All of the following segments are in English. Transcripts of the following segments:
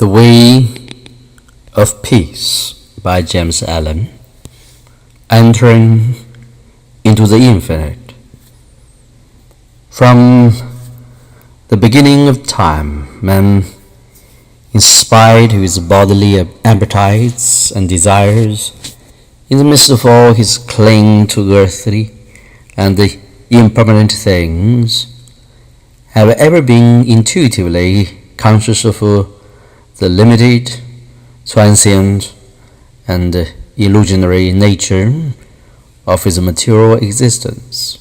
The Way of Peace by James Allen. Entering into the infinite. From the beginning of time, man, in spite of his bodily appetites and desires, in the midst of all his cling to earthly and the impermanent things, have ever been intuitively conscious of the limited, transient, and illusionary nature of his material existence,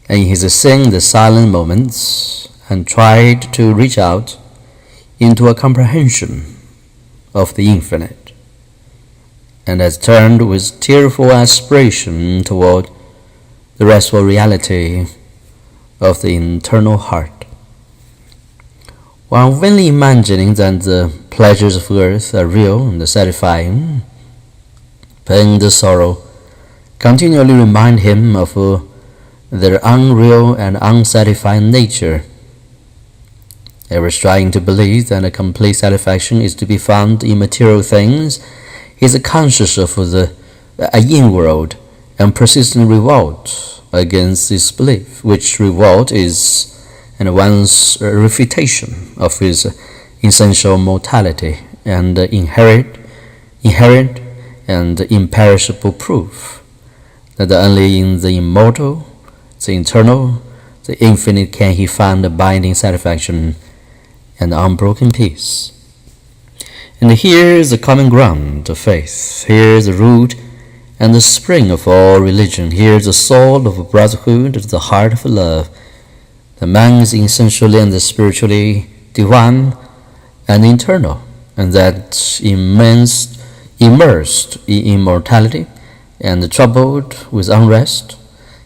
and he has seen the silent moments and tried to reach out into a comprehension of the infinite, and has turned with tearful aspiration toward the restful reality of the internal heart. While vainly imagining that the pleasures of earth are real and satisfying, pain and sorrow continually remind him of their unreal and unsatisfying nature. Ever striving to believe that a complete satisfaction is to be found in material things, he is conscious of the inward and persistent revolt against this belief, which revolt is one's refutation of his essential mortality and inherent and imperishable proof that only in the immortal, the eternal, the infinite can he find abiding satisfaction and unbroken peace. And here is the common ground of faith. Here is the root and the spring of all religion. Here is the soul of brotherhood, the heart of love. The man is essentially and spiritually divine and eternal, and that immersed in immortality and troubled with unrest,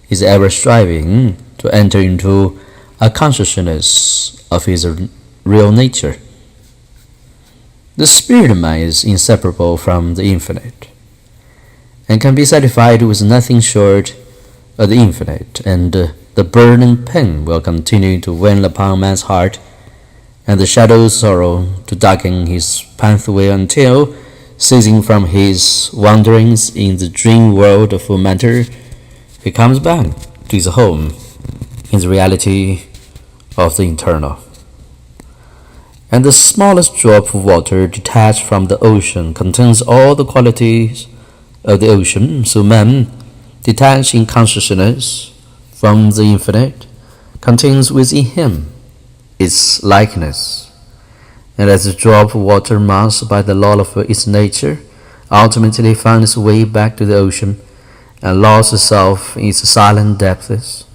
is ever striving to enter into a consciousness of his real nature. The spirit man is inseparable from the infinite, and can be satisfied with nothing short of the infinite, and the burning pain will continue to weigh upon man's heart, and the shadow of sorrow to darken his pathway until, ceasing from his wanderings in the dream world of matter, he comes back to his home in the reality of the eternal. And the smallest drop of water detached from the ocean contains all the qualities of the ocean, so man, detached in consciousness from the infinite, contains within him its likeness, and as a drop of water must, by the law of its nature, ultimately find its way back to the ocean and lost itself in its silent depths,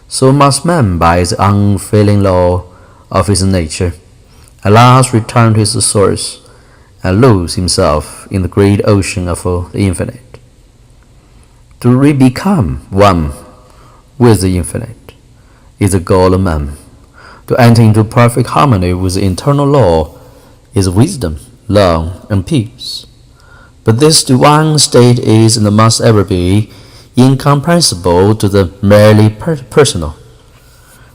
so must man, by the unfailing law of his nature, at last return to his source and lose himself in the great ocean of the infinite. To re-become one with the infinite is the goal of man. To enter into perfect harmony with the eternal law is wisdom, love, and peace. But this divine state is and must ever be incomprehensible to the merely personal.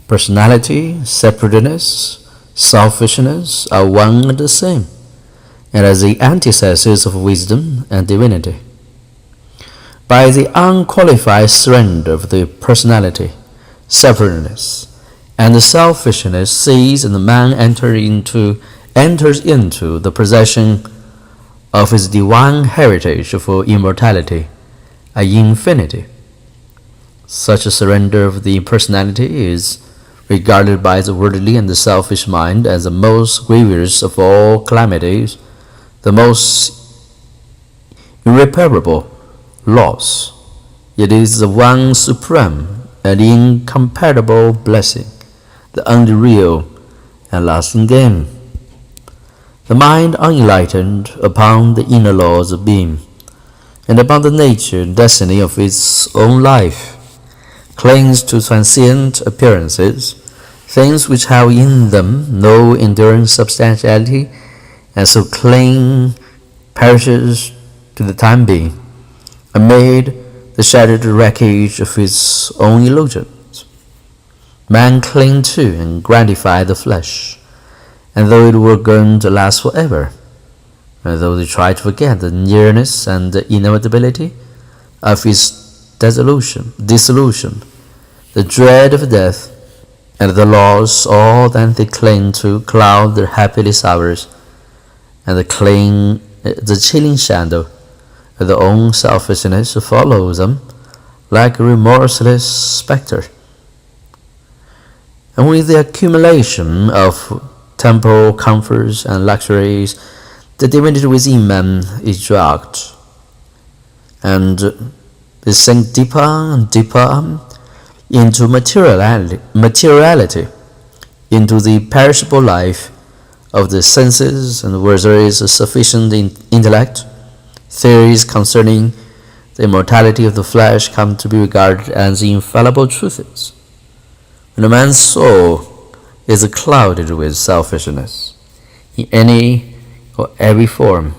Personality, separateness, selfishness are one and the same, and as the antithesis of wisdom and divinity. By the unqualified surrender of the personality, separateness, and the selfishness cease, and the man enters into the possession of his divine heritage for immortality and infinity. Such a surrender of the personality is regarded by the worldly and the selfish mind as the most grievous of all calamities, the most irreparable loss. It is the one supreme and incomparable blessing, the only real and lasting gain. The mind unenlightened upon the inner laws of being, and upon the nature and destiny of its own life, clings to transient appearances, things which have in them no enduring substantiality, and so cling perishes to the time being, amid the shattered wreckage of his own illusions. Man cling to and gratify the flesh, and though it were going to last forever, and though they try to forget the nearness and the inevitability of its dissolution, the dread of death, and the loss, all that they cling to cloud their happiest hours, and the chilling shadow of their own selfishness follows them like a remorseless spectre. And with the accumulation of temporal comforts and luxuries, the divinity within man is drugged, and they sink deeper and deeper into materiality, into the perishable life of the senses, and where there is a sufficient intellect, theories concerning the immortality of the flesh come to be regarded as infallible truths. When a man's soul is clouded with selfishness in any or every form,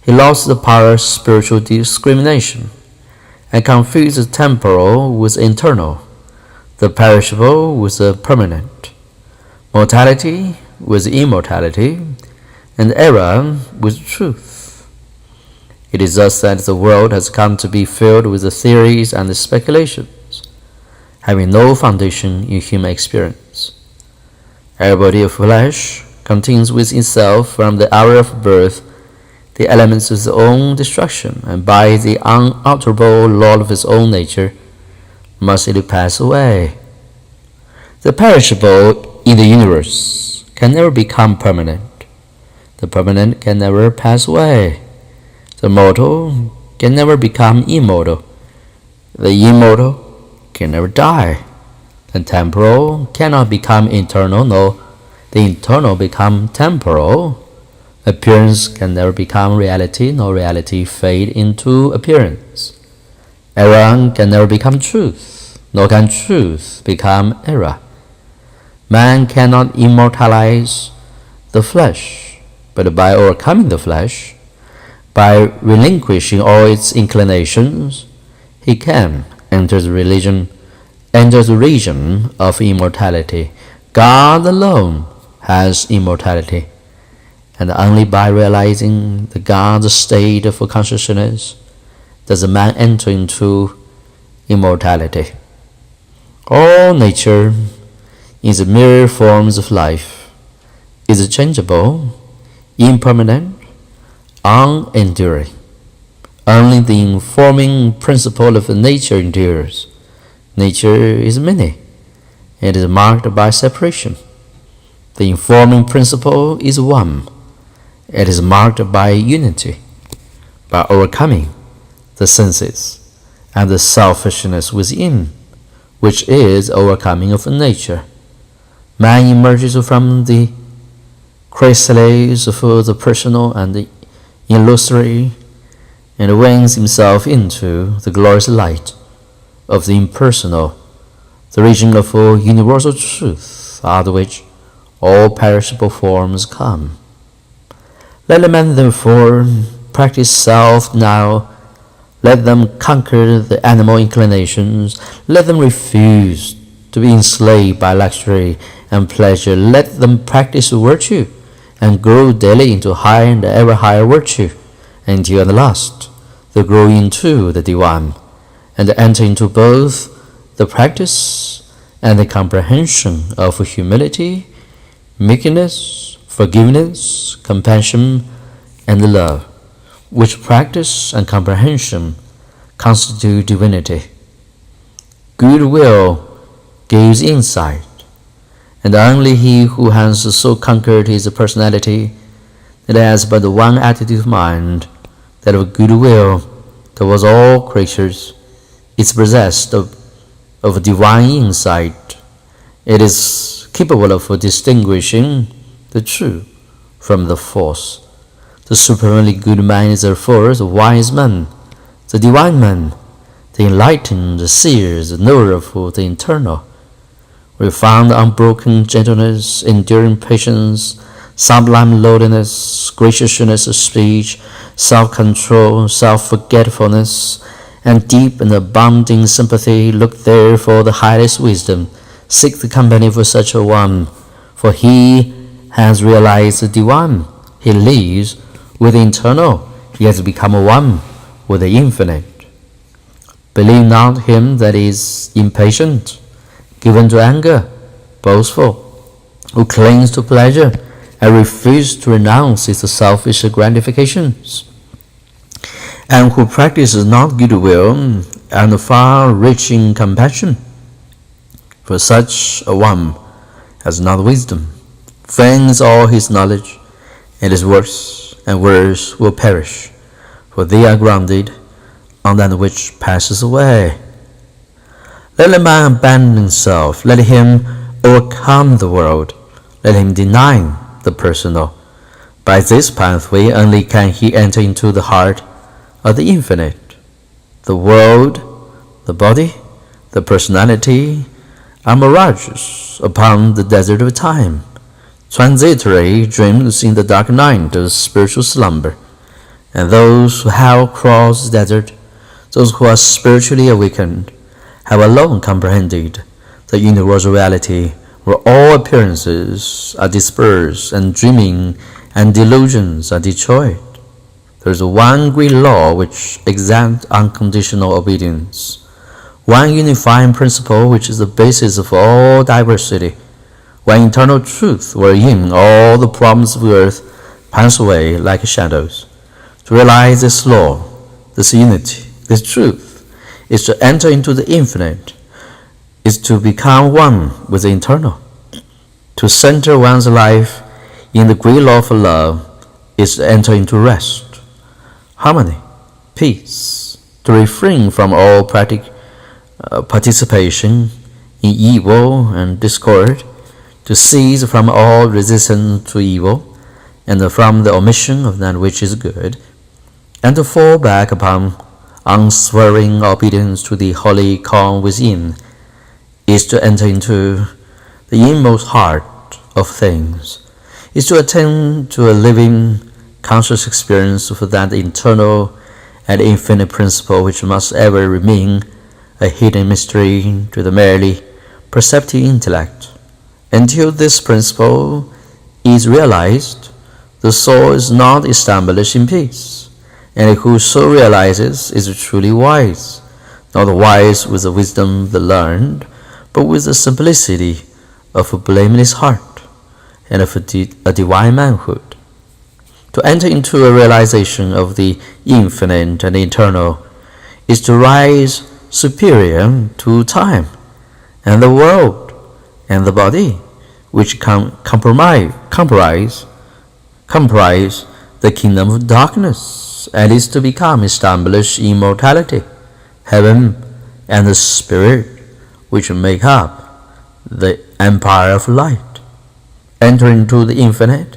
he lost the power of spiritual discrimination and confused the temporal with the internal, the perishable with the permanent, mortality with immortality, and error with truth. It is thus that the world has come to be filled with the theories and the speculations, having no foundation in human experience. Every body of flesh contains within itself from the hour of birth the elements of its own destruction, and by the unalterable law of its own nature must it pass away. The perishable in the universe can never become permanent. The permanent can never pass away. The mortal can never become immortal. The immortal can never die. The temporal cannot become eternal, nor the eternal become temporal. Appearance can never become reality, nor reality fade into appearance. Error can never become truth, nor can truth become error. Man cannot immortalize the flesh, but by overcoming the flesh, by relinquishing all its inclinations, he can enter the region of immortality. God alone has immortality, and only by realizing the God's state of consciousness does a man enter into immortality. All nature is mere forms of life, is changeable, impermanent, unenduring. Only the informing principle of nature endures. Nature is many. It is marked by separation. The informing principle is one. It is marked by unity, by overcoming the senses and the selfishness within, which is overcoming of nature. Man emerges from the chrysalis of the personal and the illusory, and wings himself into the glorious light of the impersonal, the region of universal truth, out of which all perishable forms come. Let a man therefore practice self-denial. Let them conquer the animal inclinations. Let them refuse to be enslaved by luxury and pleasure. Let them practice virtue and grow daily into higher and ever higher virtue, until at last they grow into the divine, and enter into both the practice and the comprehension of humility, meekness, forgiveness, compassion, and love, which practice and comprehension constitute divinity. Goodwill gives insight, and only he who has so conquered his personality that has but one attitude of mind, that of goodwill towards all creatures, is possessed of divine insight. It is capable of distinguishing the true from the false. The supremely good man is therefore the wise man, the divine man, the enlightened, the seer, the knower of the eternal. We found unbroken gentleness, enduring patience, sublime lowliness, graciousness of speech, self-control, self-forgetfulness, and deep and abounding sympathy. Look there for the highest wisdom. Seek the company of such a one, for he has realized the divine. He lives with the eternal. He has become one with the infinite. Believe not him that is impatient, given to anger, boastful, who clings to pleasure and refuses to renounce its selfish gratifications, and who practices not goodwill and far-reaching compassion. For such a one has not wisdom. Vain is all his knowledge, and his works and words will perish, for they are grounded on that which passes away. Let a man abandon himself, let him overcome the world, let him deny the personal. By this pathway only can he enter into the heart of the infinite. The world, the body, the personality are mirages upon the desert of time, transitory dreams in the dark night of spiritual slumber. And those who have crossed the desert, those who are spiritually awakened, have alone comprehended the universal reality where all appearances are dispersed and dreaming and delusions are destroyed. There is one great law which exacts unconditional obedience, one unifying principle which is the basis of all diversity, one eternal truth wherein all the problems of earth pass away like shadows. To realize this law, this unity, this truth, is to enter into the infinite, is to become one with the eternal. To center one's life in the great law of love is to enter into rest, harmony, peace, to refrain from all participation in evil and discord, to cease from all resistance to evil, and from the omission of that which is good, and to fall back upon unswerving obedience to the holy calm within, is to enter into the inmost heart of things, is to attain to a living, conscious experience of that internal and infinite principle which must ever remain a hidden mystery to the merely perceptive intellect. Until this principle is realized, the soul is not established in peace, and who so realizes is truly wise, not wise with the wisdom of the learned, but with the simplicity of a blameless heart and of a divine manhood. To enter into a realization of the infinite and eternal is to rise superior to time and the world and the body, which comprise the kingdom of darkness, and is to become established in immortality, heaven, and the spirit which make up the empire of light. Entering into the infinite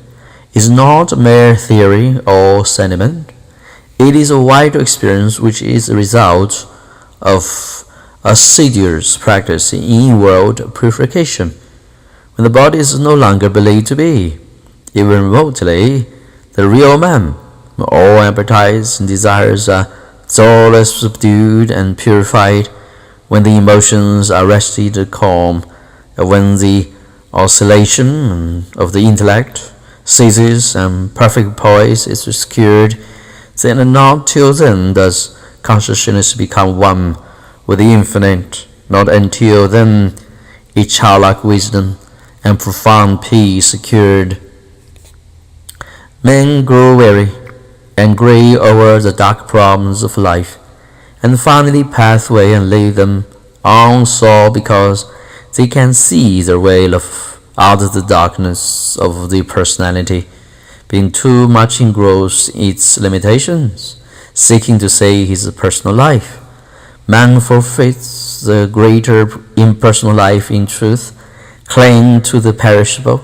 is not mere theory or sentiment. It is a vital experience which is a result of assiduous practice in inward purification. When the body is no longer believed to be, even remotely, the real man, when all appetites and desires are thoroughly subdued and purified, when the emotions are rested and calm, and when the oscillation of the intellect ceases and perfect poise is secured, then and not till then does consciousness become one with the infinite. Not until then is childlike wisdom and profound peace secured. Men grow weary and gray over the dark problems of life, and finally pass away and leave them unsolved because they can see their way out of the darkness of the personality, being too much engrossed in its limitations, seeking to save his personal life. Man forfeits the greater impersonal life in truth, cling to the perishable.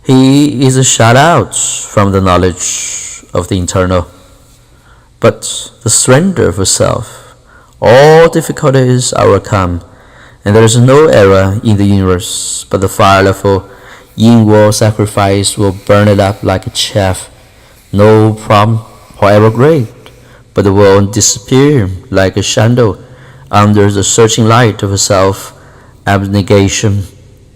He is shut out from the knowledge of the eternal. But the surrender of self, all difficulties are overcome, and there is no error in the universe, but the fire of inward sacrifice will burn it up like a chaff. No problem, however great, but it will disappear like a shadow under the searching light of self-abnegation.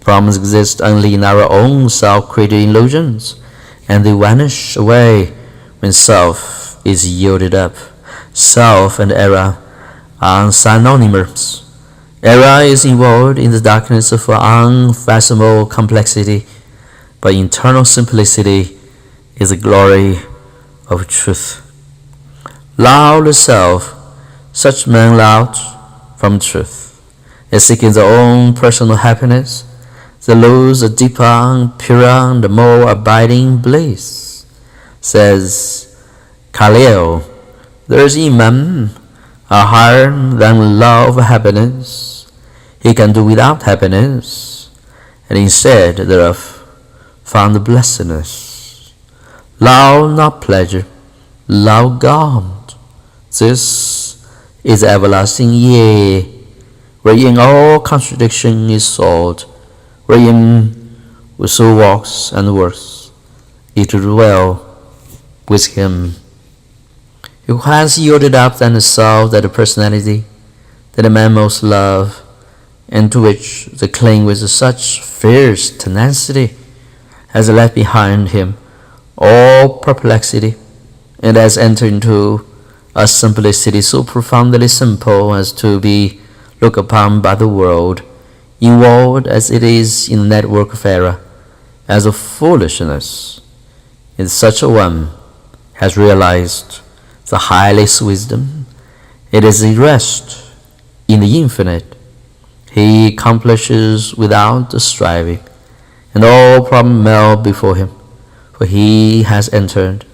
problems exist only in our own self-created illusions, and they vanish away when self is yielded up. Self and error are synonymous. Error is involved in the darkness of unfathomable complexity, but internal simplicity is the glory of truth. Loud the self, such men loud from truth. They seek in their own personal happiness. They lose the deeper, purer, the more abiding bliss. Says Khalil, there is in man a higher than love of happiness. He can do without happiness, and instead thereof found blessedness. Love not pleasure, love God. This is everlasting yea, wherein all contradiction is sought, wherein whoso walks and works is to dwell with him. He who has yielded up then the self, that the personality, that the man most love, and to which they cling with such fierce tenacity, has left behind him all perplexity, and has entered into a simplicity so profoundly simple as to be looked upon by the world, involved as it is in the network of error, as a foolishness. In such a one has realized the highest wisdom. It is a rest in the infinite. He accomplishes without striving, and all problems melt before him, for he has entered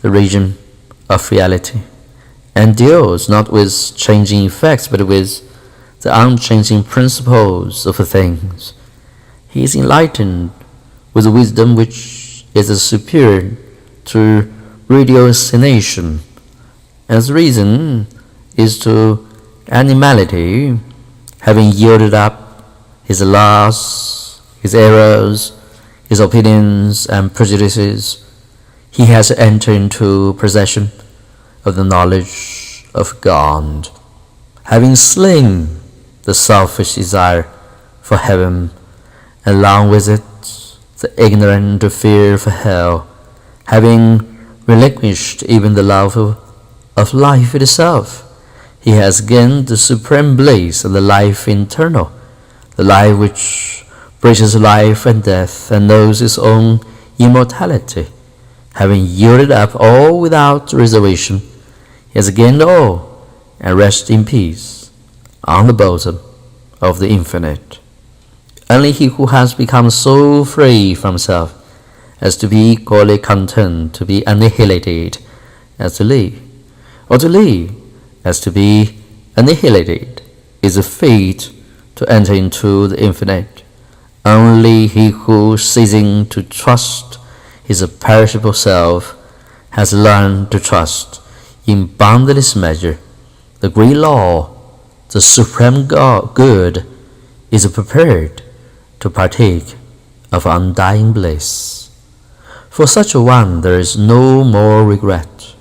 the region of reality, and deals not with changing effects, but with the unchanging principles of things. He is enlightened with a wisdom which is superior to ratiocination, as reason is to animality. Having yielded up his loss, his errors, his opinions and prejudices, he has entered into possession of the knowledge of God. Having slain the selfish desire for heaven, along with it the ignorant fear for hell, having relinquished even the love of life itself, he has gained the supreme bliss of the life eternal, the life which bridges life and death and knows its own immortality. Having yielded up all without reservation, he has gained all and rests in peace on the bosom of the infinite. Only he who has become so free from self as to be equally content to be annihilated as to live, or to live as to be annihilated, is a fate to enter into the infinite. Only he who, ceasing to trust his perishable self, has learned to trust in boundless measure the great law, the supreme good, is prepared to partake of undying bliss. For such a one there is no more regret,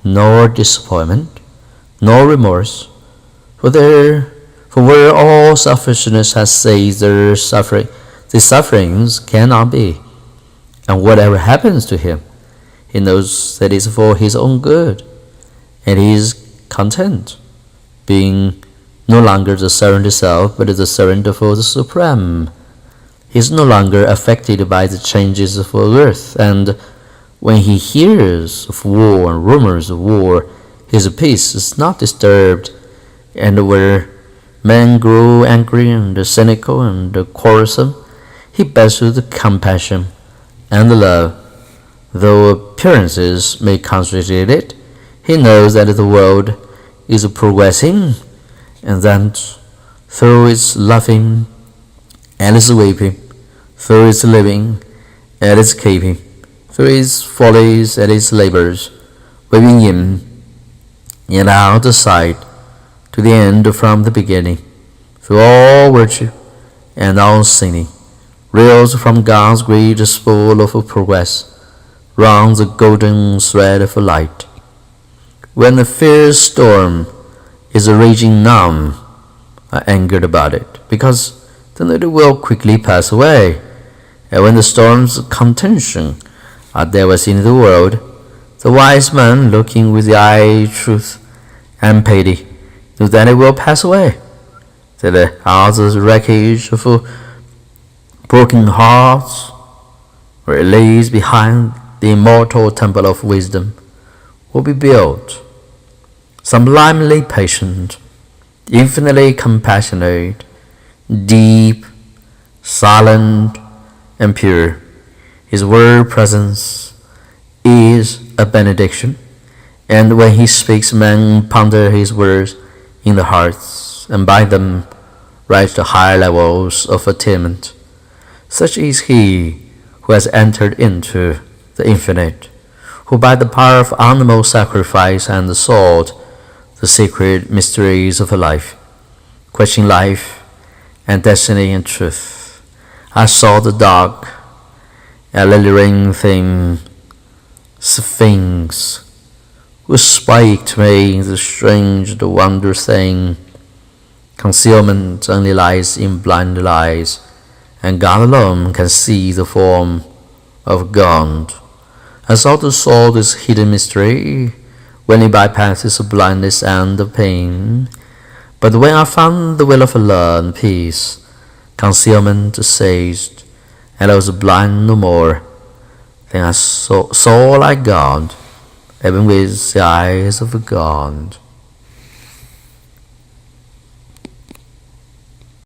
nor disappointment, nor remorse, for where all selfishness has seized the sufferings cannot be, and whatever happens to him, he knows that it is for his own good, and he is content, being no longer the servant self, but the servant for the Supreme. He is no longer affected by the changes of earth, and when he hears of war and rumors of war, his peace is not disturbed, and where men grow angry and cynical and quarrelsome, he bears with compassion and love. Though appearances may contradict it, he knows that the world is progressing, and that through its laughing and its weeping, through its living and its keeping, through its follies and its labors, weaving in and out of sight, to the end from the beginning, through all virtue and all sinning, reels from God's great spool of progress, round the golden thread of light. When the fierce storm is raging, none are angered about it, because then it will quickly pass away. And when the storms of contention are there within the world, the wise man, looking with the eye of truth and pity, knows that it will pass away. That all the wreckage of broken hearts, where it lays behind the immortal temple of wisdom, will be built. Sublimely patient, infinitely compassionate, deep, silent, and pure. His word presence is a benediction, and when he speaks, men ponder his words in their hearts, and by them rise to higher levels of attainment. Such is he who has entered into the infinite, who by the power of animal sacrifice and sought the secret mysteries of life, questioning life and destiny and truth. I saw the dark, alluring thing, Sphinx, who spake to me the strange, the wondrous thing. Concealment only lies in blind lies, and God alone can see the form of God. I saw the soul this hidden mystery, when it bypasses the blindness and the pain. But when I found the will of love and peace, concealment ceased, and I was blind no more. Then I saw like God, even with the eyes of God.